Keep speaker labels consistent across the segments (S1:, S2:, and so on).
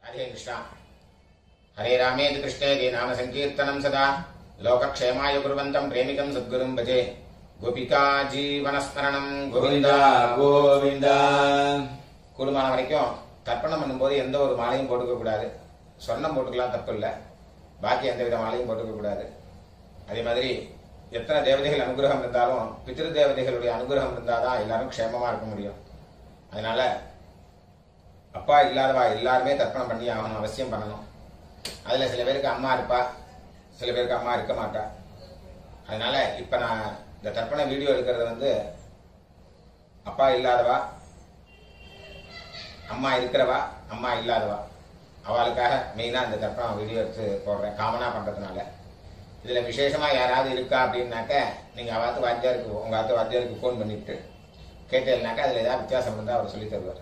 S1: हरे कृष्ण हरे रामेति कृष्णेति नाम संकीर्तनं सदा लोकक्षेमाय कुर्वन्तं प्रेमिकं सद्गुरुं भजे गोपिका जीवनस्मरणं गोविंद गोविंद கூடுமான வரைக்கும் தர்ப்பணம் பண்ணும்போது எந்த ஒரு மாலையும் போட்டுக்க கூடாது. சொர்ணம் போட்டுக்கலாம், தப்பு இல்லை. பாக்கி எந்த வித மாலையும் போட்டுக்க கூடாது. அதே மாதிரி எத்தனை தேவதைகள் அனுகிரகம் இருந்தாலும் பித்ரு தேவதைகளுடைய அனுகிரகம் இருந்தாதான் எல்லாரும் க்ஷேமமா இருக்க முடியும். அதனால அப்பா இல்லாதவா எல்லாருமே தர்ப்பணம் பண்ணி ஆகணும், அவசியம் பண்ணணும். அதில் சில பேருக்கு அம்மா இருப்பா, சில பேருக்கு அம்மா இருக்க மாட்டா. அதனால இப்போ நான் இந்த தர்ப்பண வீடியோ எடுக்கிறது அப்பா இல்லாதவா, அம்மா இருக்கிறவா, அம்மா இல்லாதவா, அவளுக்காக மெயினாக இந்த தர்ப்பணம் வீடியோ எடுத்து போடுறேன், காமனாக பண்ணுறதுனால. இதில் விசேஷமாக யாராவது இருக்கா அப்படின்னாக்க நீங்கள் அவாத்து வாத்தியாருக்கு, உங்கள் ஆத்து வாத்தியாருக்கு ஃபோன் பண்ணிவிட்டு கேட்டேன்னாக்கா அதில் ஏதாவது வித்தியாசம் இருந்தால் அவர் சொல்லி தருவார்.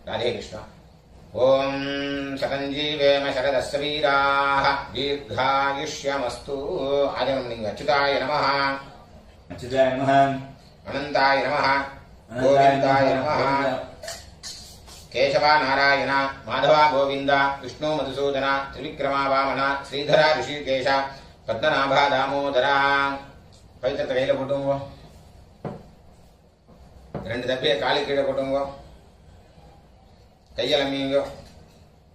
S1: ராதே கிருஷ்ணா. ஓம் சதஞ்சீவேம சரதஸ்ய வீராः தீர்காயுஷ்யமஸ்து. ஆஜனம் நீங்கள் அச்சுதாய நமः,
S2: அச்சுதாய நமः,
S1: அனந்தாய நமः, கோவிந்தாய நமः. கேசவா நாராயண, மாதவா கோவிந்த, விஷ்ணு மதுசூதன, திரிவிக்ரமா வாமன, ஸ்ரீதரா ரிஷிகேஷ, பத்மநாபா தாமோதரா. பவித்திரத்தை கையில் போட்டுங்க, 2 தப்பியை காலு கீழே போட்டுங்க, கையலம்பிங்க,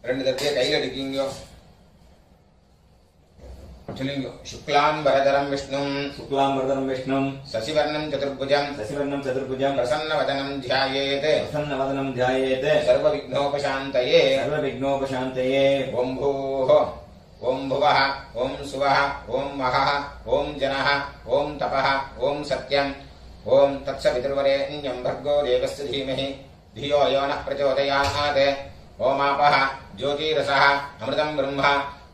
S1: 2 தப்பியை கையில் அடிக்கிங்க. சொல்லுங்க. சுக்லாம்பரதரம் விஷ்ணும்,
S2: சுக்லாம்பரதரம் விஷ்ணும்,
S1: சசிவர்ணம் சதுர்புஜம்,
S2: சசிவர்ணம் சதுர்புஜம்,
S1: பிரசன்னவதனம் த்யாயேத்,
S2: பிரசன்னவதனம் த்யாயேத்,
S1: சர்வவிக்னோபசாந்தயே,
S2: சர்வவிக்னோபசாந்தயே.
S1: ஓம் பூः, ஓம் புவः, ஓம் சுவः, ஓம் மகः, ஓம் ஜனः, ஓம் தபः, ஓம் சத்யம், ஓம் தத்சவிதுர்வரேண்யம் भर्गो देवस्य धीमहि धियो यो नः प्रचोदयात्. ओमापः ज्योतिरसः अमृतं ब्रह्म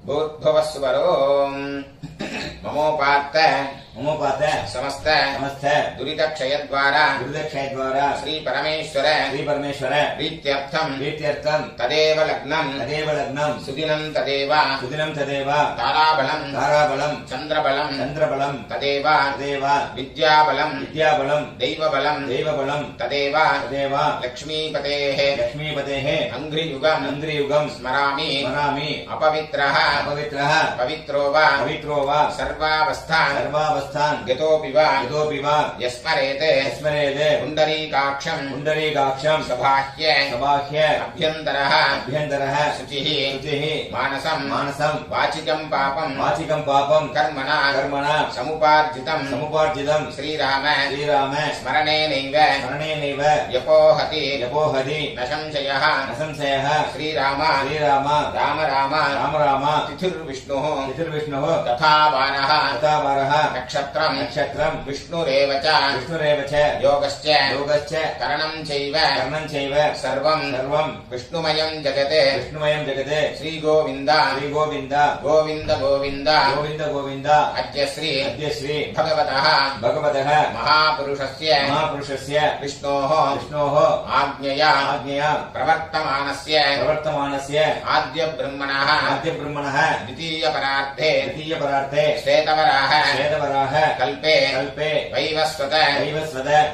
S1: भूर्भुवः सुवरोम्. ममोपात्त समस्त दुरितक्षयद्वारा श्री परमेश्वर प्रीत्यर्थं तदेव लग्नं सुदिनं तदेव ताराबलं चन्द्रबलं तदेव विद्याबलं दैवबलं तदेव लक्ष्मीपतेः अङ्घ्रियुगं स्मरामि अपवित्रः पवित्रो वा सर्वावस्थान् यतोऽपि वा यस्मरेते पुण्डरीकाक्षं सबाह्य अभ्यन्तरः शुचिः मानसं वाचिकं पापं कर्मणा समुपार्जितं श्रीराम स्मरणेनैव यपोहति न संशयः श्रीराम राम तिथिर्विष्णुः तथा वारः नक्षत्रं विष्णुरेव च योगश्च करणं चैव सर्वं विष्णुमयं जगत् श्रीगोविन्द गोविन्द अद्य श्री भगवतः महापुरुषस्य विष्णोः आज्ञया प्रवर्तमानस्य आद्य ब्रह्मणः द्वितीयपरार्थे श्वेतवराह कल्पे वैवस्वत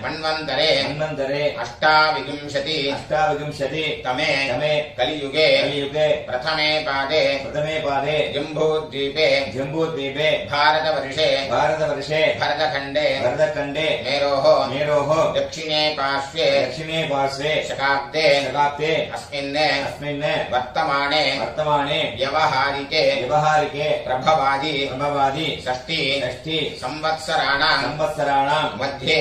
S1: मन्वन्तरे अष्टाविंशति तमे कलियुगे प्रथमे पादे जम्बूद्वीपे भारतवर्षे भरतखण्डे मेरोः दक्षिणे पार्श्वे शकाब्दे अस्मिन् वर्तमाने व्यवहारिके प्रभवादि षष्ठी संवत्सराणां मध्ये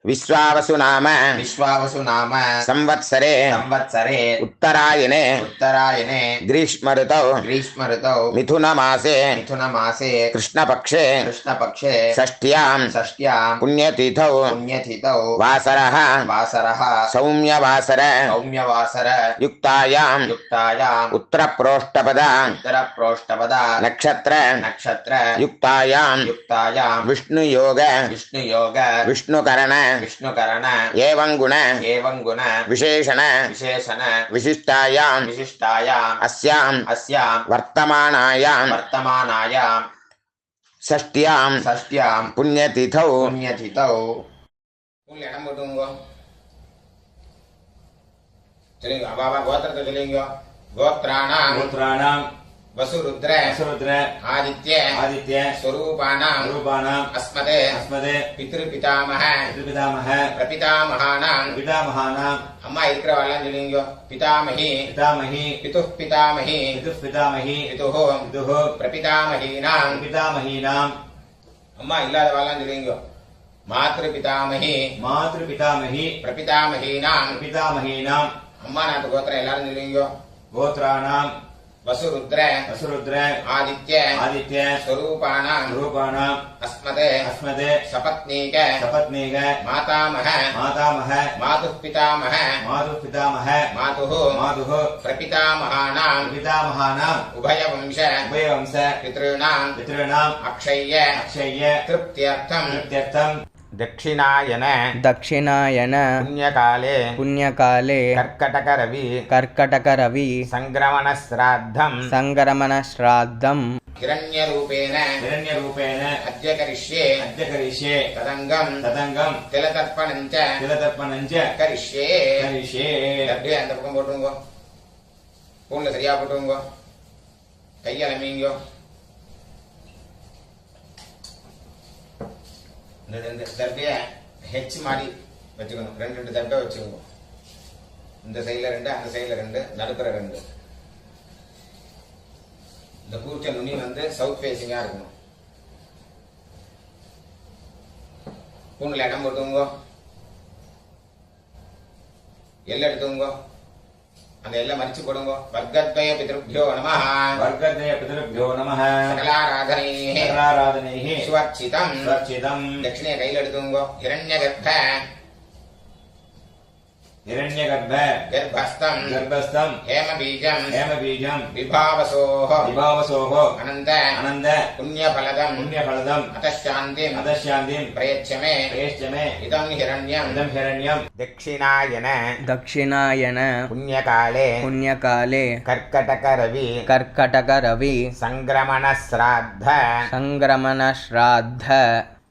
S1: विश्वावसु नाम संवत्सरे उत्तरायणे ग्रीष्म ऋतौ मिथुन मासे कृष्णपक्षे षष्ट्यां पुण्यतिथौ वासरः सौम्यवासर युक्तायां उत्तरप्रोष्ठपदा नक्षत्र युक्तायां विष्णुयोग विष्णुकरण एवं गुण विशेषण विशिष्टायां अस्यां वर्तमानायां षष्ट्यां पुण्यतिथौ சொல்லுங்க அவாவா கோத்திரத்தை சொல்லுங்க. கோத்ராணாம்
S2: गोत्राणाम्
S1: வசுருத்ர
S2: वसुरुद्र
S1: ஆதித்ய
S2: आदित्य
S1: ஸ்வரூபானாம்
S2: स्वरूपाणाम्
S1: அஸ்மதே
S2: अस्मदे
S1: பித்ருபிதாமஹ
S2: पितृपितामह
S1: பிரபிதாமகானாம்.
S2: पितामहानाम्
S1: அம்மா இருக்கிறவாள்லாம் சொல்லுங்க. பிதாமகி
S2: पितामही
S1: பிதுः பிதாமகி
S2: पितुः पितामही
S1: பிதுः
S2: पितुः
S1: பிரபிதாமகீனாம்.
S2: पितामहीनाम्
S1: அம்மா இல்லாதவாள்லாம் சொல்லுங்க. மாத்ரு பிதாமகி
S2: मातृपितामही
S1: பிரபிதாமகீனாம்.
S2: पितामहीनाम्
S1: அம்மா நாட்டு கோத்திரம் எல்லாரும் சொல்லுங்க.
S2: गोत्राणाम्
S1: வசுருத்ர
S2: वसुरुद्र
S1: ஆதித்ய
S2: आदित्य
S1: ஸ்வரூபானாம்
S2: स्वरूपाणाम्
S1: அஸ்மதே
S2: अस्मदे
S1: சபத்னீக
S2: सपत्नीक
S1: மாதாமஹ
S2: मातामह
S1: மாதுः பிதாமஹ
S2: मातुः पितामह
S1: மாதுः
S2: मातुः
S1: பிரபிதாமகானாம்.
S2: पितामहानाम्
S1: உபயவம்ச
S2: उभयवंश
S1: பித்ருணாம்
S2: पितॄणाम्
S1: அக்ஷய்ய
S2: अक्षय्य
S1: திருப்தியர்த்தம்.
S2: कृत्यर्थम्
S1: தட்சிணாயன
S3: दक्षिणायन
S1: புண்ணியகாலே
S3: पुण्यकाले
S1: கர்க்கடகரவி
S3: कर्कटकरवि
S1: சங்கிரமணஸ்ராத்தம்
S3: सङ्क्रमणश्राद्धम्
S1: ஹிரண்யரூபேன
S2: हिरण्यरूपेण
S1: அத்ய கரிஷ்யே
S2: अद्य करिष्ये
S1: ததங்கம்
S2: तदङ्गम्
S1: திலதர்ப்பணஞ்ச
S2: तिलतर्पणम् च
S1: கரிஷ்யே.
S2: करिष्ये
S1: அப்படியே அந்த பக்கம் போட்டுருங்கோ. பூன்ல சரியா போட்டுருங்கோ. கையால மீங்கோ. இந்த தர்பைய ஹெச் மாதிரி வச்சுக்கணும். ரெண்டு தர்பை வச்சுக்கோங்க. இந்த சைடுல 2 அந்த சைடுல 2 நடுப்புற 2. இந்த கூர்ச்ச நுனி சவுத் ஃபேசிங்கா இருக்கணும். பூன்ல இடம் போட்டுங்க. எல்லை எடுத்துங்க. அந்த எல்லை மறிச்சு போடுங்க. வர்க்கத்வய பிதృభ్యோ நமஹ
S2: वर्गद्वय पितृभ्यो नमः
S1: சகலாராதனைः
S2: सकलाराधनैः
S1: சுவர்ச்சிதம்.
S2: स्वर्चितम्
S1: தட்சிணைய கையில எடுத்துங்க. ஹிரண்யகர்ப்ப
S2: हिरण्यगर्भ
S1: கர்ப்பஸ்தம்
S2: गर्भस्थम्
S1: ஹேமபீஜம்
S2: हेमबीजम्
S1: விபாவசோஹ
S2: विभावसोः
S1: அனந்த
S2: अनन्द
S1: புண்ணியபலதம்
S2: पुण्यफलदम्
S1: அதशाந்திம்
S2: अधशान्तिम्
S1: பிரயச்சமே
S2: प्रेष्य मे
S1: இதம் ஹிரண்யம்.
S2: इदम् हिरण्यम्
S1: தட்சிணாயன
S3: दक्षिणायन
S1: புண்ணியகாலே
S3: पुण्यकाले
S1: கர்க்கடகரவி
S3: कर्कटकरवि
S1: சங்கிரமணஸ்ராத்த
S3: सङ्क्रमणश्राद्ध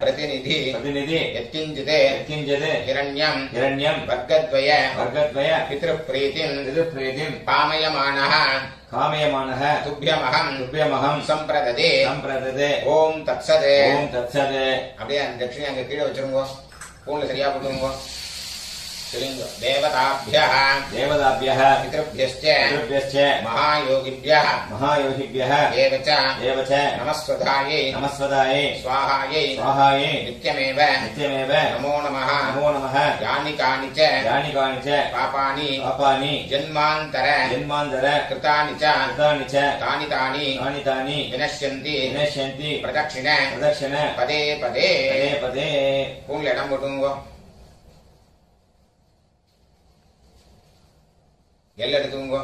S1: பிரதிநிதி
S2: प्रतिनिधि
S1: யத்கிஞ்சிதே
S2: यत्किञ्चित्
S1: ஹிரண்யம்
S2: हिरण्यम्
S1: வர்க்கத்வய
S2: वर्गद्वय
S1: பித்ருப்ரீதிம்
S2: पितृप्रीतिम्
S1: பாமயமானः
S2: कामयमानः
S1: துப்யமகம்
S2: तुभ्यमहम्
S1: சம்பிரததே.
S2: सम्प्रददे
S1: ஓம் தத்சதே.
S2: ॐ तत्सत्
S1: அப்படியே அந்த தட்சிணை அங்க கீழே வச்சிருங்க. பூன்ல சரியா போட்டுருங்க. சொல்லுங்க. தேவதாபியः
S2: देवताभ्यः
S1: பித்ருभ्யश्च
S2: पितृभ्यश्च
S1: மகாயோகிभ्यः
S2: महायोगिभ्यः
S1: एव च
S2: एव च
S1: நமஸ்வதாயை
S2: नमस्वदायै
S1: स्वाहायै
S2: स्वाहायै
S1: நித்யமேவ
S2: नित्यमेव
S1: நமோ நமः.
S2: नमो नमः
S1: யானி கானி ச
S2: यानि कानि च
S1: பாபானி
S2: पापानि
S1: ஜன்மாந்தர
S2: जन्मान्तर
S1: கிருதானி ச
S2: कृतानि च
S1: தானி தானி
S2: तानि तानि
S1: வினஷ்யந்தி
S2: विनश्यन्ति
S1: பிரதட்சிண
S2: प्रदक्षिण
S1: பதே பதே.
S2: पदे पदे
S1: பூன்ல இடம் போட்டுங்க. எல்லை எடுத்துங்க.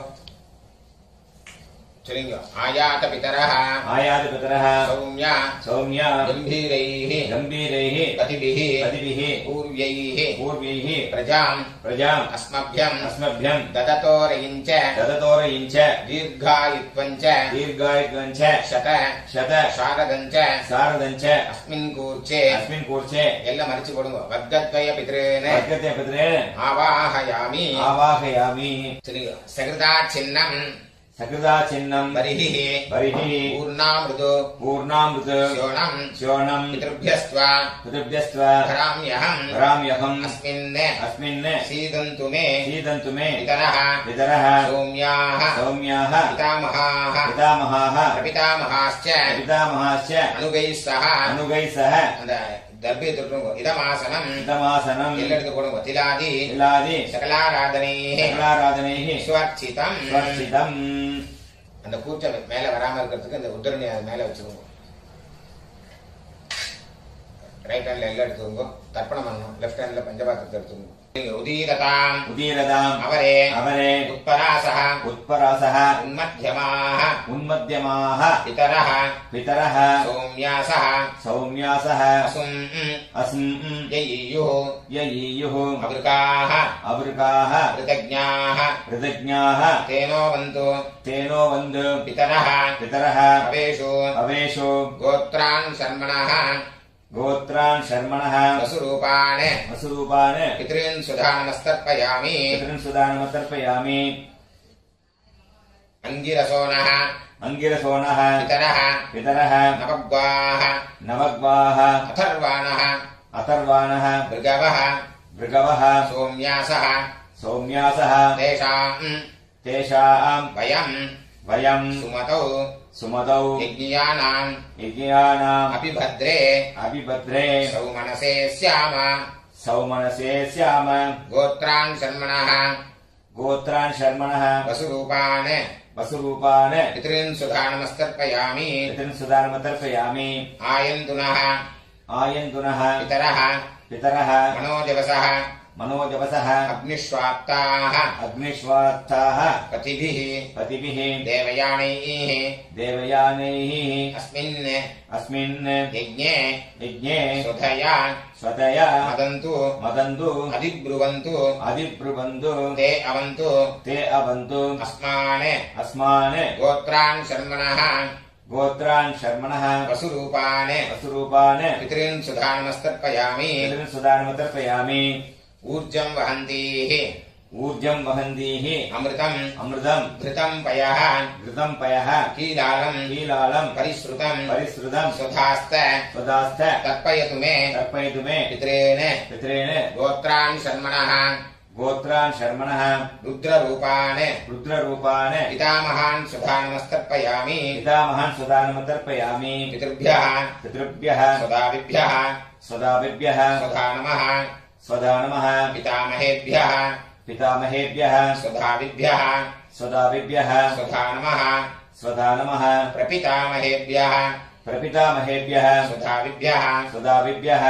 S1: சொல்லுங்க. ஆயாத பிதரः
S2: आयाति पितरः
S1: சௌமிய
S2: सौम्या
S1: கம்பீரைः
S2: गम्भीरैः
S1: பதிபிः
S2: पतिभिः
S1: பூர்வைः
S2: पूर्वैः
S1: பிரஜாம்
S2: प्रजाम्
S1: அஸ்மभ்யம்
S2: अस्मभ्यम्
S1: தததோரயிஞ்ச
S2: ददतोरयिञ्च
S1: தீர்காயுத்வஞ்ச
S2: दीर्घायुग्वञ्च
S1: சத
S2: शत
S1: சாரதஞ்ச
S2: शारदञ्च
S1: அஸ்மின் கூர்ச்சே.
S2: अस्मिन् कूर्चे
S1: எல்லாம் மறிச்சு போடுங்க. வர்க்கத்வய பித்ரேன
S2: वर्गते पितरेण
S1: ஆவாஹயாமி.
S2: आवाहयामि
S1: சொல்லுங்க. சகிருதா சின்னம்
S2: सकृदा चिन्नम्
S1: बर्हिः
S2: बर्हिः
S1: पूर्णामृतो
S2: पूर्णामृत
S1: श्योणम्
S2: श्योणम्
S1: पितृभ्यस्त्वा
S2: पितृभ्यस्त्व
S1: धराम्यहम्
S2: वराम्यहम्
S1: अस्मिन् सीदन्तु मे
S2: सीदन्तु मे
S1: पितरः
S2: पितरः
S1: सौम्याः
S2: सौम्याः
S1: पितामहाः
S2: पितामहाः
S1: प्रपितामहाश्च
S2: पितामहाश्च
S1: अनुगैः सह
S2: अनुगैः सह
S1: அந்த தர்பை தொட்டுங்க. இதமாசனம்
S2: இதமாசனம்
S1: எல்லெடுத்து போடுங்க. திலாதி
S2: திலாதி
S1: சகலாராதனைः
S2: சகலாராதனைः
S1: ஸ்வர்ச்சிதம்.
S2: ஸ்வர்ச்சிதம்.
S1: அந்த கூச்ச மேல வராம இருக்கிறதுக்கு இந்த உத்தரணி அது மேல வச்சுக்கோங்க. ரைட் ஹேண்ட்ல எல்லாம் எடுத்துக்கோங்க. தர்ப்பணம் பண்ணணும். லெஃப்ட் ஹேண்ட்ல பஞ்சபாத்திரத்தை எடுத்துக்கோங்க. உதீரதாம்
S2: உதீரதாம்
S1: அவரே
S2: அவரே
S1: உத்பராசः
S2: உத்பராசः
S1: உன்மத்யமாः
S2: உன்மத்யமாः
S1: பிதரः
S2: பிதரः
S1: சௌம்யாசः
S2: சௌம்யாசः
S1: அசும்
S2: அஸ்ம்
S1: யயியுः
S2: யயியுः
S1: அவ்ருகாः
S2: அவ்ருகாः
S1: ऋतज्ञाः
S2: ऋतज्ञாः
S1: तेनो वन्तु
S2: तेनो वन्दु
S1: पितरः
S2: पितरः
S1: अवेषु
S2: अवेषु
S1: गोत्रान् शर्मणः
S2: गोत्रान् शर्मणः
S1: वसुरूपान्
S2: वसुरूपान्
S1: पितॄन् सुधानमस्तर्पयामि
S2: पितॄन् सुदानमतर्पयामि
S1: अंगिरसोनः
S2: अंगिरसोनः पितरः नवग्वाः
S1: अथर्वाणः
S2: भृगवः सौम्यासः तेषाम् वयम् सुमतौ यज्ञियानाम् अपिभद्रे सौमनसे स्याम
S1: गोत्रान् शर्मणः
S2: वसुरूपान्
S1: पितॄन् सुधानमस्तर्पयामि
S2: पितॄन् सुदानमतर्पयामि आयन्तुनः पितरः मनोजवसः अग्निष्वात्ताः पतिभिः देवयानैः अस्मिन् यज्ञे स्वतया मदन्तु अधिब्रुवन्तु ते अवन्तु अस्मान् गोत्रान् शर्मणः वसुरूपान्
S1: पितॄन् सुधानमस्तर्पयामि
S2: सुदानमतर्पयामि
S1: ऊर्जं वहन्तीः अमृतं घृतं पयः कीलालं परिश्रुतं स्वधास्त तर्पयतु मे पितॄन् गोत्रान् शर्मणः रुद्ररूपान् पितामहान् सुधानमस्तर्पयामि पितृभ्यः स्वदाभिभ्यः स्वधा नमः पितामहेभ्यः स्वधाभिभ्यः स्वधा नमः प्रपितामहेभ्यः स्वधाभिभ्यः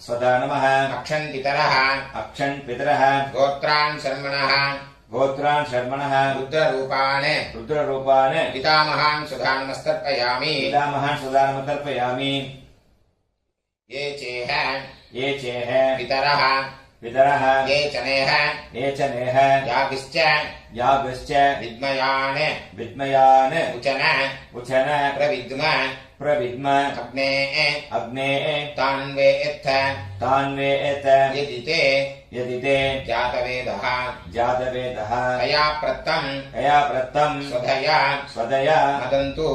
S1: स्वधा नमः अक्षन् पितरः गोत्रान् शर्मणः रुद्ररूपान् पितामहान् सुधानमस्तर्पयामि ये चेह पितरः ये चनेह याभिश्च विद्मयान् उचन प्रविद्म अग्ने तान्वेत्थ यदिते जातवेदः तया प्रत्तं स्वधया मदन्तु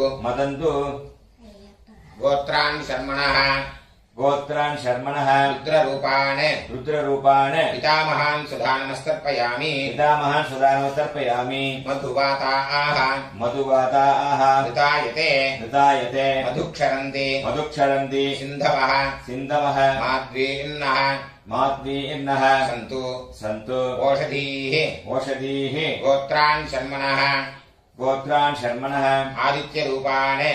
S1: गोत्रान् शर्मणः रुद्ररूपान् पितामहान् सुधानमस्तर्पयामि मधुवाताः ऋतायते मधुक्षरन्ति सिन्धवः माद्वीर्नः सन्तु ओषधीः गोत्रान् शर्मणः आदित्यरूपान्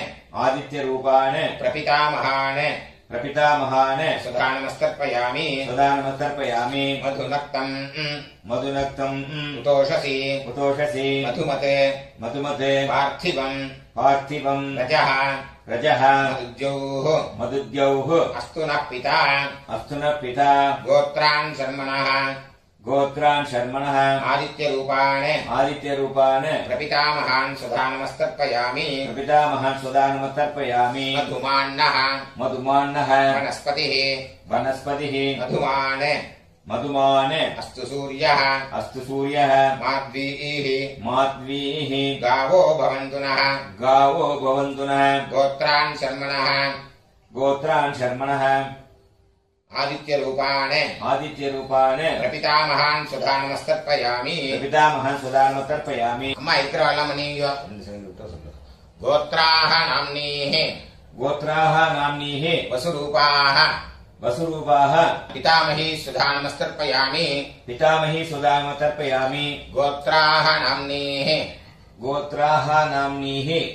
S1: प्रपितामहान् सुधानमस्तर्पयामि मधुनक्तम् उतोषसि मधुमते पार्थिवम् रजः मदुद्यौः अस्तु नः पिता गोत्रान् शर्मणः आदित्यरूपान् प्रपितामहान् सुधानमस्तर्पयामि मधुमान्नः वनस्पतिः मधुमान् अस्तु सूर्यः माद्वीः गावो भवन्तु नः गोत्रान् शर्मणः आदित्यरूपान् प्रपितामहान् सुधानमस्तर्पयामि अम्मा इतर मनीय गोत्राः नाम्नीः वसुरूपाः पितामही सुधानमस्तर्पयामि गोत्राः नाम्नीः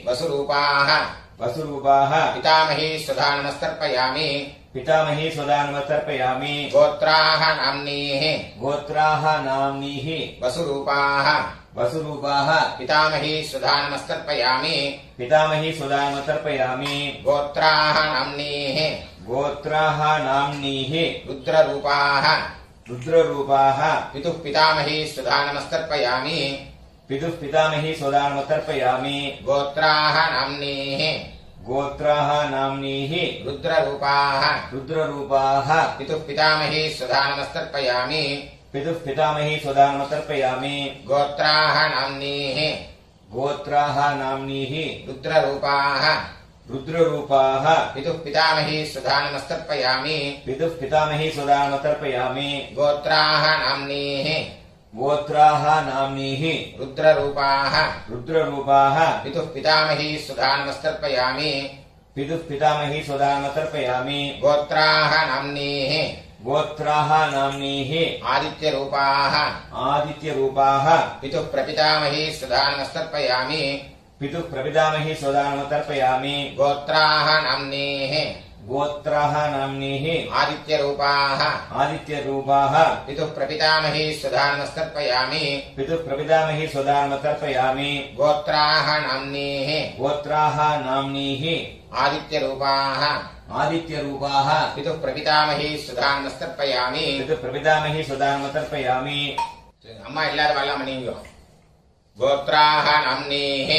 S1: वसुरूपाः पितामही सुधानमस्तर्पयामि गोत्राः नाम्नीः वसुरूपाः पितामही सुधानमस्तर्पयामि गोत्राः नाम्नीः रुद्ररूपाः पितुः पितामही सुधानमस्तर्पयामि गोत्राः
S2: गोत्राः नाम्नीः
S1: रुद्ररूपाः
S2: रुद्ररूपाः
S1: पितुः पितामही स्वधा नमस्तर्पयामि
S2: पितुः पितामही स्वधा नमस्तर्पयामि
S1: गोत्राः नाम्नीः
S2: गोत्राः नाम्नीः
S1: रुद्ररूपाः
S2: रुद्ररूपाः
S1: पितुः पितामही स्वधा नमस्तर्पयामि
S2: पितुः पितामही स्वधा नमस्तर्पयामि
S1: गोत्राः नाम्नीः
S2: गोत्राः नाम्नीः
S1: रुद्ररूपाः
S2: रुद्ररूपाः
S1: पितुः पितामही स्वधा नमस्तर्पयामि
S2: पितुः पितामही स्वधा नमस्तर्पयामि
S1: गोत्राः नाम्नीः
S2: गोत्राः नाम्नीः
S1: आदित्यरूपाः
S2: आदित्यरूपाः
S1: पितुः प्रपितामही स्वधा नमस्तर्पयामि
S2: पितुः प्रपितामही स्वधा नमस्तर्पयामि
S1: गोत्राः नाम्नीः
S2: गोत्राः नाम्नीः
S1: आदित्यरूपाः
S2: आदित्यरूपाः
S1: पितुः प्रपितामही स्वधा नमस्तर्पयामि
S2: पितुः प्रपितामही स्वधा नमस्तर्पयामि
S1: गोत्राः नाम्नीः
S2: गोत्राः नाम्नीः
S1: आदित्यरूपाः
S2: आदित्यरूपाः
S1: पितुः प्रपितामही स्वधा नमस्तर्पयामि
S2: पितुः प्रपितामही स्वधा नमस्तर्पयामि
S1: अम्मा எல்லாரும் வரலாம் நீங்க गोत्राः नाम्नीः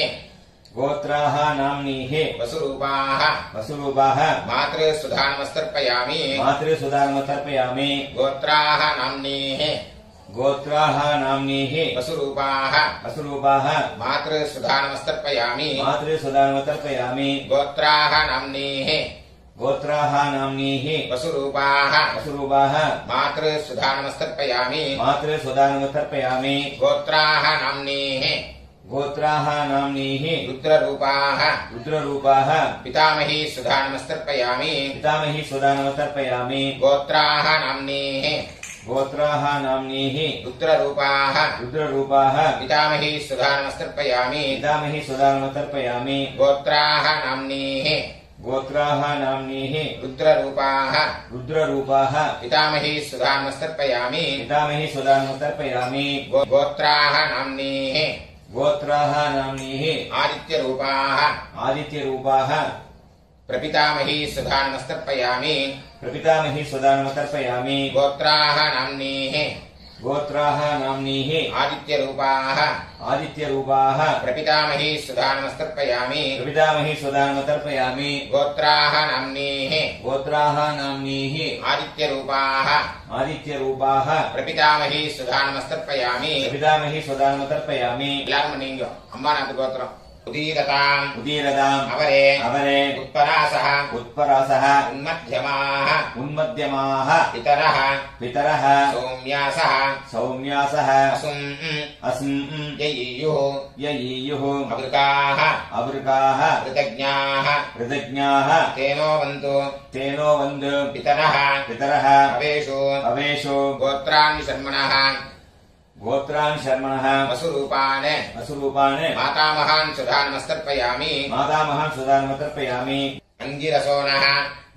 S2: गोत्राः नाम्नीः
S1: वसुरूपाः
S2: वसुरूपाः
S1: मातृसुधा नमस्तर्पयामि
S2: मातृसुधा नमस्तर्पयामि
S1: गोत्राः नाम्नीः
S2: गोत्राः नाम्नीः
S1: वसुरूपाः
S2: वसुरूपाः
S1: मातृसुधा नमस्तर्पयामि
S2: मातृसुधा नमस्तर्पयामि
S1: गोत्राः नाम्नीः
S2: गोत्राः नाम्नीः
S1: वसुरूपाः
S2: वसुरूपाः
S1: मातृसुधा नमस्तर्पयामि
S2: मातृसुधा नमस्तर्पयामि
S1: गोत्राः नाम्नीः
S2: गोत्राः नाम्नीः
S1: रुद्ररूपाः
S2: रुद्ररूपाः
S1: पितामही सुधा नमस्तर्पयामि
S2: पितामही सुधा नमस्तर्पयामि
S1: गोत्राः नाम्नीः
S2: गोत्राः नाम्नीः
S1: रुद्ररूपाः
S2: रुद्ररूपाः
S1: पितामही सुधा नमस्तर्पयामि
S2: पितामही सुधा नमस्तर्पयामि
S1: गोत्राः नाम्नीः
S2: गोत्राः नाम्नीः
S1: रुद्ररूपाः
S2: रुद्ररूपाः
S1: पितामही सुधा नमस्तर्पयामि
S2: पितामही सुधा नमस्तर्पयामि
S1: गोत्राः नाम्नीः
S2: गोत्राः नाम्नीः
S1: आदित्यरूपाः
S2: आदित्यरूपाः
S1: प्रपितामही सुधा नमस्तर्पयामि
S2: प्रपितामही सुधा नमस्तर्पयामि
S1: गोत्राः नाम्नीः
S2: गोत्राः नाम्नीः
S1: आदित्यरूपाः
S2: आदित्यरूपाः
S1: प्रपितामही सुधा नमस्तर्पयामि
S2: प्रपितामही सुधा नमस्तर्पयामि
S1: गोत्राः नाम्नीः
S2: गोत्राः नाम्नीः
S1: आदित्यरूपाः
S2: आदित्यरूपाः
S1: प्रपितामही सुधा नमस्तर्पयामि
S2: प्रपितामही सुधा नमस्तर्पयामि
S1: எல்லாரும் நீங்க அம்மாநாத்து கோத்திரம் उदीरताम्
S2: उदीरदाम्
S1: अवरे
S2: अवरे
S1: उत्परासः
S2: उत्परासः
S1: उन्मध्यमाः
S2: उन्मध्यमाः
S1: पितरः
S2: पितरः
S1: सौम्यासः
S2: सौम्यासः
S1: असुम्
S2: अस्म्
S1: ययीयुः
S2: ययीयुः
S1: अवृकाः
S2: अवृकाः
S1: कृतज्ञाः
S2: कृतज्ञाः
S1: तेनोवन्तु
S2: तेनोवन्तु
S1: पितरः
S2: पितरः
S1: अवेषु
S2: अवेषु
S1: गोत्राणि शर्मणः
S2: गोत्रान् शर्मणः
S1: वसुरूपान्
S2: वसुरूपान्
S1: मातामहान् सुधा नमस्तर्पयामि
S2: मातामहान् सुधा नमस्तर्पयामि
S1: अङ्गिरसोनः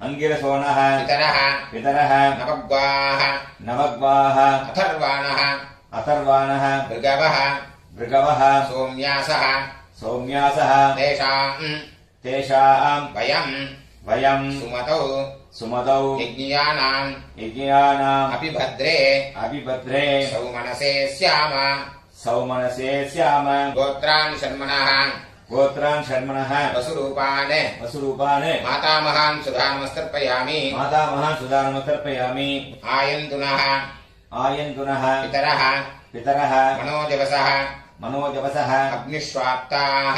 S2: अङ्गिरसोनः
S1: पितरः
S2: पितरः
S1: नवग्वाः
S2: नवग्वाः
S1: अथर्वाणः
S2: अथर्वाणः
S1: भृगवः
S2: भृगवः
S1: सोम्यासः
S2: सौम्यासः तेषाम् वयम्
S1: सुमतौ
S2: सुमतौ
S1: यज्ञियानाम्
S2: अपिभद्रे
S1: सौमनसे स्याम
S2: सौमनसे स्याम
S1: गोत्राणि शर्मणः
S2: गोत्रान् शर्मणः
S1: वसुरूपान् मातामहान् सुधा नमस्तर्पयामि
S2: मातामहान् सुधा नमस्तर्पयामि
S1: आयन्तुनः पितरः मनोजवसः अग्निष्वात्ताः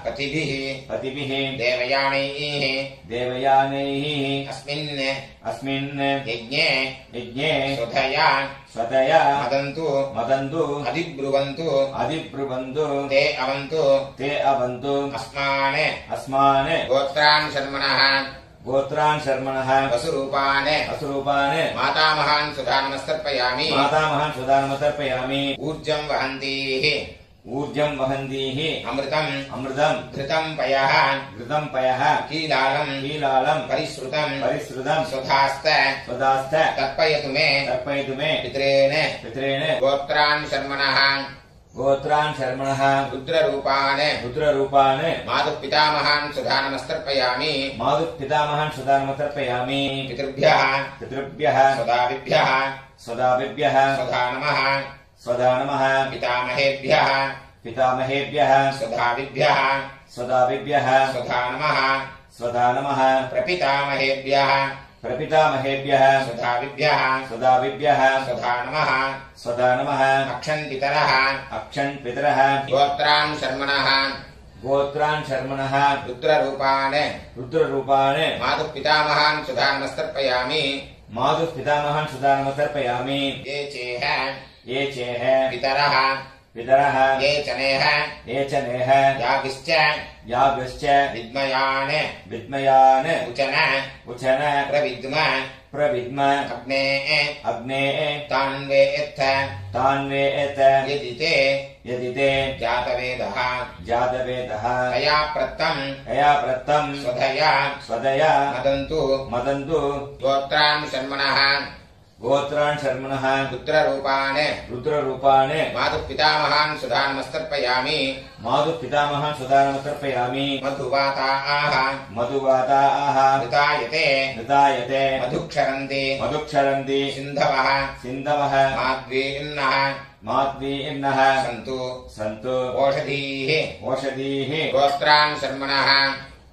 S1: पतिभिः देवयानैः अस्मिन् यज्ञे स्वधया मदन्तु अधिब्रुवन्तु ते अवन्तु अस्मान् गोत्रान् शर्मणः वसुरूपान् मातामहान् सुधा नमस्तर्पयामि ऊर्जं वहन्तीः अमृतम् घृतं पयः कीलालं परिश्रुतं स्वधास्त तर्पयतु मे पितॄन् गोत्रान् शर्मणः रुद्ररूपान् मातुः पितामहान् सुधा नमस्तर्पयामि पितृभ्यः स्वदाभिभ्यः स्वधा नमः पितामहेभ्यः
S2: पितामहेभ्यः
S1: स्वधाविभ्यः
S2: स्वदाविभ्यः
S1: स्वधा नमः
S2: स्वधा नमः
S1: प्रपितामहेभ्यः
S2: प्रपितामहेभ्यः
S1: स्वधाविभ्यः
S2: स्वदाविभ्यः
S1: स्वधा नमः
S2: स्वधा नमः
S1: अक्षन्पितरः
S2: अक्षन् पितरः
S1: गोत्रान् शर्मणः
S2: गोत्रान् शर्मणः
S1: रुद्ररूपान्
S2: रुद्ररूपान्
S1: मातुः पितामहान् सुधा नमस्तर्पयामि
S2: मातुः पितामहान् सुधा नमस्तर्पयामि
S1: ये चेह
S2: ये चेह
S1: पितरः
S2: पितरः
S1: ये च नेह
S2: ये च नेह
S1: याभिश्च
S2: याभ्यश्च
S1: विद्मयान्
S2: विद्मयान्
S1: उचन
S2: उचन
S1: प्रविद्म
S2: प्रविद्म
S1: अग्ने
S2: अग्ने
S1: तान्वेत्थ
S2: तान्वेत
S1: यदि ते
S2: यदि ते
S1: जातवेदः
S2: जातवेदः
S1: तया प्रत्तं
S2: तया प्रत्तं
S1: स्वधया
S2: स्वदया
S1: मदन्तु
S2: मदन्तु
S1: गोत्रान् शर्मणः
S2: गोत्रान् शर्मणः
S1: रुद्ररूपान्
S2: रुद्ररूपान्
S1: मातुः पितामहान् सुधा नमस्तर्पयामि
S2: मातुः पितामहान् सुधा नमस्तर्पयामि
S1: मधुवाताः
S2: मधुवाताः
S1: ऋतायते
S2: ऋतायते
S1: मधुक्षरन्ति
S2: मधुक्षरन्ति
S1: सिन्धवः
S2: सिन्धवः
S1: माद्वीर्नः
S2: माद्वीर्नः
S1: सन्तु
S2: सन्तु
S1: ओषधीः
S2: ओषधीः
S1: गोत्रान् शर्मणः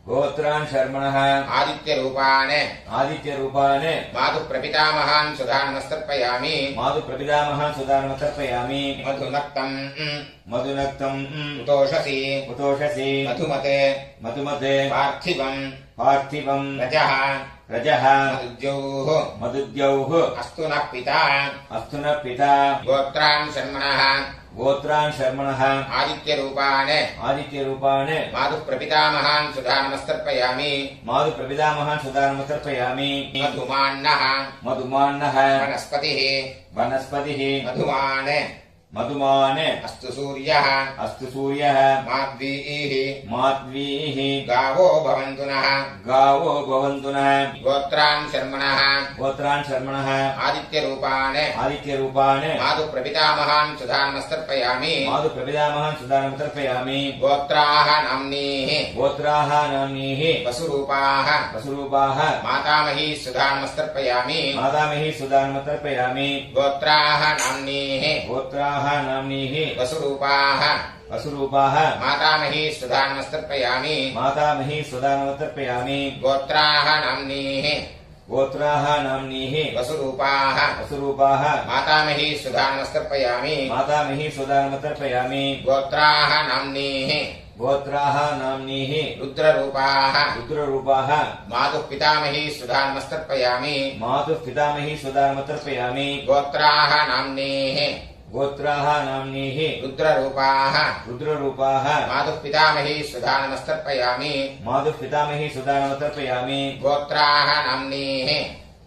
S2: गोत्रान् शर्मणः
S1: आदित्यरूपान्
S2: आदित्यरूपान्
S1: मातुः प्रपितामहान् सुधा नमस्तर्पयामि
S2: मातुः प्रपितामहान् सुधा नमस्तर्पयामि
S1: मधुनक्तम्
S2: मधुनक्तम्
S1: उतोषसि
S2: उतोषसि
S1: मधुमते
S2: मधुमते
S1: पार्थिवम्
S2: पार्थिवम्
S1: रजः
S2: रजः
S1: मधुद्यौः
S2: मधुद्यौः
S1: अस्तु नः पिता
S2: अस्तु नः पिता
S1: गोत्रान् शर्मणः
S2: गोत्रान् शर्मणः
S1: आदित्यरूपान्
S2: आदित्यरूपान्
S1: मातुः प्रपितामहान् सुधा नमस्तर्पयामि
S2: मातुः प्रपितामहान् सुधा नमस्तर्पयामि
S1: मधुमान्नः
S2: मधुमान्नः
S1: वनस्पतिः
S2: वनस्पतिः
S1: मधुमान्
S2: मधुमान्
S1: अस्तु सूर्यः
S2: अस्तु सूर्यः
S1: माद्वीः
S2: माध्वीः
S1: गावो भवन्तु नः
S2: गावो भवन्तु नः
S1: गोत्रान् शर्मणः
S2: गोत्रान् शर्मणः
S1: आदित्यरूपान्
S2: आदित्यरूपान्
S1: मातुः प्रपितामहान् सुधा नमस्तर्पयामि
S2: मातुः प्रपितामहान् सुधा नमस्तर्पयामि
S1: गोत्राः नाम्नीः
S2: गोत्राः नाम्नीः
S1: वसुरूपाः
S2: वसुरूपाः
S1: मातामही सुधा नमस्तर्पयामि
S2: मातामही सुधा नमस्तर्पयामि
S1: गोत्राः नाम्नीः
S2: गोत्राः नाम्नीः
S1: वसुरूपाः
S2: वसुरूपाः
S1: मातामही सुधा नमस्तर्पयामि
S2: मातामही सुधा नमस्तर्पयामि
S1: गोत्राः नाम्नीः
S2: गोत्राः नाम्नीः
S1: वसुरूपाः
S2: वसुरूपाः
S1: मातामही सुधा नमस्तर्पयामि
S2: मातामही सुधा नमस्तर्पयामि
S1: गोत्राः नाम्नीः
S2: गोत्राः नाम्नीः
S1: रुद्ररूपाः
S2: रुद्ररूपाः
S1: मातुः पितामही सुधा नमस्तर्पयामि
S2: मातुः पितामही सुधा नमस्तर्पयामि
S1: गोत्राः नाम्नीः
S2: गोत्राः नाम्नीः
S1: रुद्ररूपाः
S2: रुद्ररूपाः
S1: मातुः पितामही सुधा नमस्तर्पयामि
S2: मातुः पितामही सुधा नमस्तर्पयामि
S1: गोत्राः नाम्नीः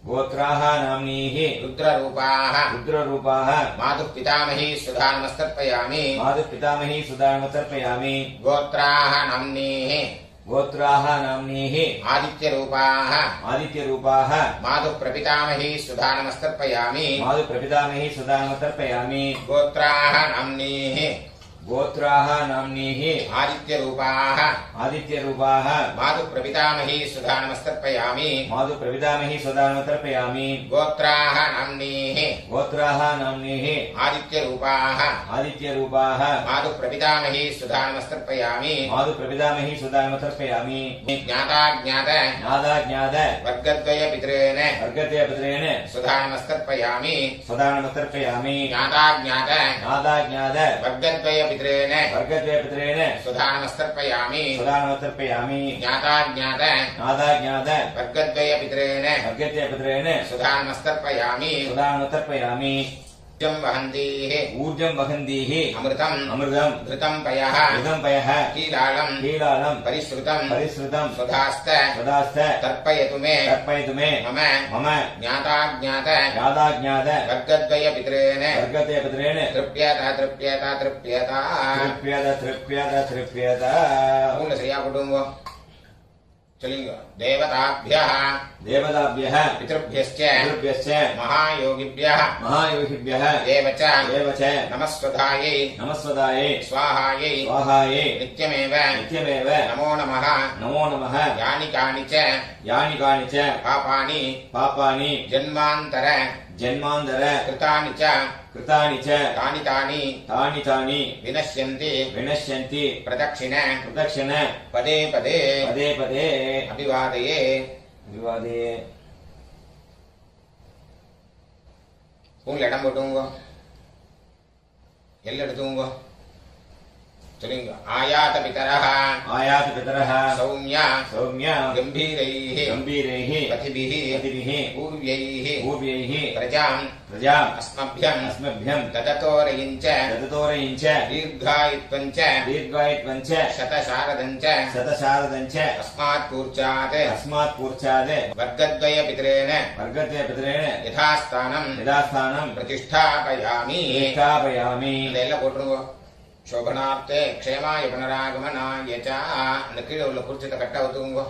S2: गोत्राः नाम्नीः
S1: रुद्ररूपाः
S2: रुद्ररूपाः
S1: मातुः पितामही सुधा नमस्तर्पयामि
S2: मातुः पितामही सुधा नमस्तर्पयामि
S1: गोत्राः नाम्नीः
S2: गोत्राः नाम्नीः
S1: आदित्यरूपाः
S2: आदित्यरूपाः
S1: मातुः प्रपितामही सुधा नमस्तर्पयामि
S2: मातुः प्रपितामही सुधा नमस्तर्पयामि
S1: गोत्राः नाम्नीः
S2: गोत्राः नाम्नीः
S1: आदित्यरूपाः
S2: आदित्यरूपाः
S1: मातुः प्रपितामही सुधा नमस्तर्पयामि
S2: मातुः प्रपितामही सुधा नमस्तर्पयामि
S1: गोत्राः नाम्नीः
S2: गोत्राः नाम्नीः
S1: आदित्यरूपाः
S2: आदित्यरूपाः
S1: मातुः प्रपितामही सुधा नमस्तर्पयामि
S2: मातुः प्रपितामही सुधा नमस्तर्पयामि
S1: ज्ञाताज्ञात
S2: ज्ञाताज्ञात
S1: वर्गद्वयपितॄन्
S2: वर्गद्वयपितॄन्
S1: सुधा नमस्तर्पयामि
S2: सुधा नमस्तर्पयामि
S1: ज्ञाताज्ञात
S2: ज्ञाताज्ञात
S1: वर्गद्वयपितॄन्
S2: वर्गद्वयपितॄन्
S1: सुधा नमस्तर्पयामि
S2: सुधा नमस्तर्पयामि
S1: ज्ञाताज्ञात
S2: ज्ञाताज्ञात
S1: वर्गद्वयपितॄन्
S2: वर्गद्वयपितॄन्
S1: सुधा नमस्तर्पयामि
S2: सुधा नमस्तर्पयामि
S1: ऊर्जं वहन्तीः
S2: ऊर्जं वहन्तीः
S1: अमृतम्
S2: अमृतम्
S1: घृतं पयः
S2: घृतं पयः
S1: कीलालम्
S2: कीलालम्
S1: परिश्रुतम्
S2: परिश्रुतम्
S1: सुधास्त
S2: सदास्त
S1: तर्पयतु मे
S2: तर्पयतु मे
S1: मम
S2: मम
S1: ज्ञाताज्ञात
S2: ज्ञाताज्ञात
S1: वर्गद्वयपितॄन्
S2: वर्गद्वयपितॄन्
S1: तृप्यत तृप्यत तृप्यत
S2: तृप्यत तृप्यत तृप्यत
S1: पूर्णश्रिया कुटुम्बो चलिंग देवताभ्यः
S2: देवताभ्यः
S1: पितृभ्यश्च
S2: पितृभ्यश्च
S1: महायोगिभ्यः
S2: महायोगिभ्यः
S1: एव च
S2: नमस्वधायै
S1: नमस्वदायै स्वाहायै
S2: स्वाहायै
S1: नित्यमेव
S2: नित्यमेव
S1: नमो नमः
S2: नमो नमः
S1: यानि कानि च
S2: यानि कानि च
S1: पापानि
S2: पापानि
S1: जन्मान्तर
S2: जन्मांतर
S1: कृतानि च
S2: कृतानि च
S1: तानि तानि
S2: तानि तानि
S1: विनश्यन्ति
S2: विनश्यन्ति
S1: प्रदक्षिण
S2: प्रदक्षिण
S1: पदे पदे
S2: पदे पदे
S1: अभिवादये
S2: विवादये
S1: பூனில் இடம் போட்டுங்க எல்லாம் எடுத்துங்க சொல்லுங்க ஆயாத பிதரஹ
S2: आयात पितरः
S1: சௌம்ய
S2: सौम्य
S1: गंभीरैः
S2: गंभीरैः
S1: पथिभिः
S2: पतिभिः
S1: पूर्व्यैः
S2: पूर्वैः
S1: प्रजाम्
S2: प्रजाम्
S1: अस्मभ्यम्
S2: अस्मभ्यं
S1: ददतोरयिञ्च
S2: ददतोरयिञ्च
S1: दीर्घायुत्वञ्च
S2: दीर्घायुत्वञ्च
S1: शतशारदञ्च
S2: शतशारदञ्च
S1: अस्मात् पूर्चात्
S2: अस्मात् पूर्चात्
S1: वर्गद्वय पितरेण
S2: वर्गस्य पितरेण
S1: यथास्थानम्
S2: यथास्थानं
S1: प्रतिष्ठापयामि
S2: प्रतिष्ठापयामि
S1: இதெல்லாம் போட்டுருங்க சோபனார்த்தே க்ஷேமாய புனராகமனாய ச அந்த கீழே உள்ள குறிச்சத்தை கட்ட ஒத்துக்குங்க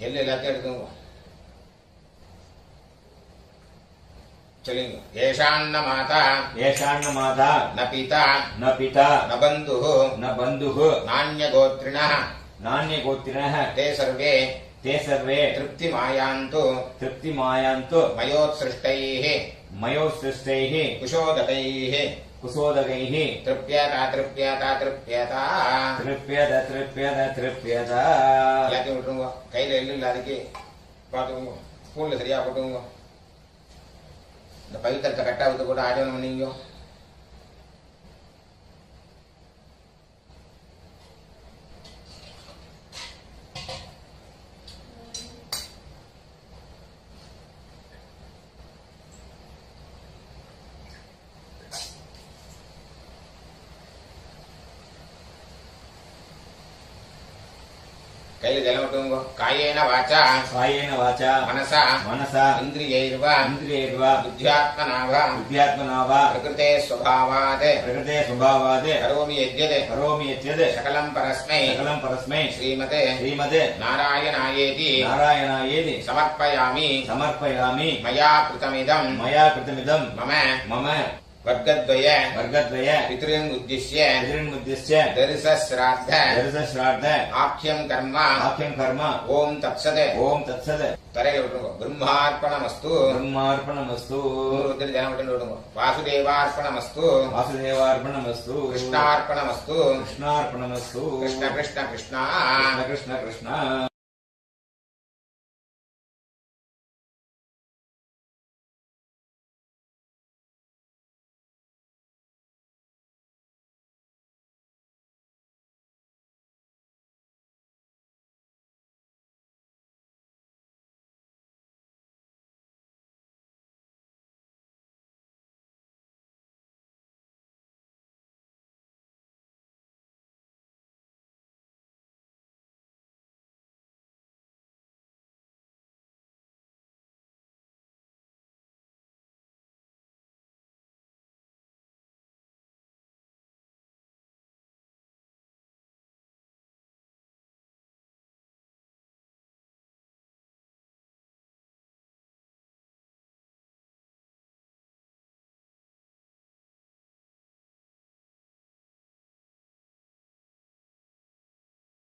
S1: எல்லாத்தையும் எடுத்துங்க சொல்லுங்க ஏஷான்ன மாதா
S2: येषान्न माता
S1: ந பிதா
S2: न पिता
S1: ந பந்துः
S2: न बन्धुः
S1: नान्यगोत्रिणः
S2: नान्यगोत्रिणः
S1: ते सर्वे
S2: ते सर्वे
S1: तृप्तिमायान्तु
S2: तृप्तिमायान्तु
S1: मयोत्सृष्टैः
S2: मयोसृष्टैः
S1: कुशोदकैः
S2: कुशोदकैः
S1: तृप्यता तृप्यता तृप्यता
S2: तृप्यत तृप्यत तृप्यत
S1: எல்லாத்தையும் விட்டுருங்க கையில எள்ளு இல்லாதக்கு பார்த்துக்கோங்க ஸ்பூன்ல சரியா போட்டுங்க இந்த பவித்திரத்தை கட்டா வந்து கூட ஆஜனம் பண்ணீங்க கையில ஜலம் விட்டுங்க காயேன வாச்சா
S2: कायेन वाचा
S1: मनसा
S2: मनसा
S1: इन्द्रियैर्व
S2: इन्द्रियैर्वा
S1: बुद्ध्यात्मना वा
S2: बुद्ध्यात्मना वा
S1: प्रकृते स्वभावात्
S2: प्रकृते स्वभावात्
S1: करोमि यद्यत्
S2: करोमि यद्यत्
S1: सकलं परस्मै
S2: सकलं परस्मै
S1: श्रीमते
S2: श्रीमते
S1: नारायणायेति
S2: नारायणायेति
S1: समर्पयामि
S2: समर्पयामि
S1: मया कृतमिदं
S2: मया कृतमिदं
S1: मम
S2: मम
S1: वर्गद्वय
S2: वर्गद्वय
S1: पितॄन् उद्दिश्य
S2: पितॄन्मुद्दिश्य
S1: दर्शश्राद्ध
S2: दर्शश्राद्ध
S1: आख्यं कर्म
S2: आख्यं कर्म
S1: ओम तत्सत्
S2: ओम तत्सत्
S1: तरेल विटुंगो ब्रह्मार्पणमस्तु
S2: ब्रह्मार्पणमस्तु
S1: रुद्र जन विटुंगो वासुदेवार्पणमस्तु
S2: वासुदेवार्पणमस्तु
S1: कृष्णार्पणमस्तु
S2: कृष्णार्पणमस्तु
S1: कृष्ण कृष्ण कृष्ण
S2: कृष्ण कृष्ण कृष्ण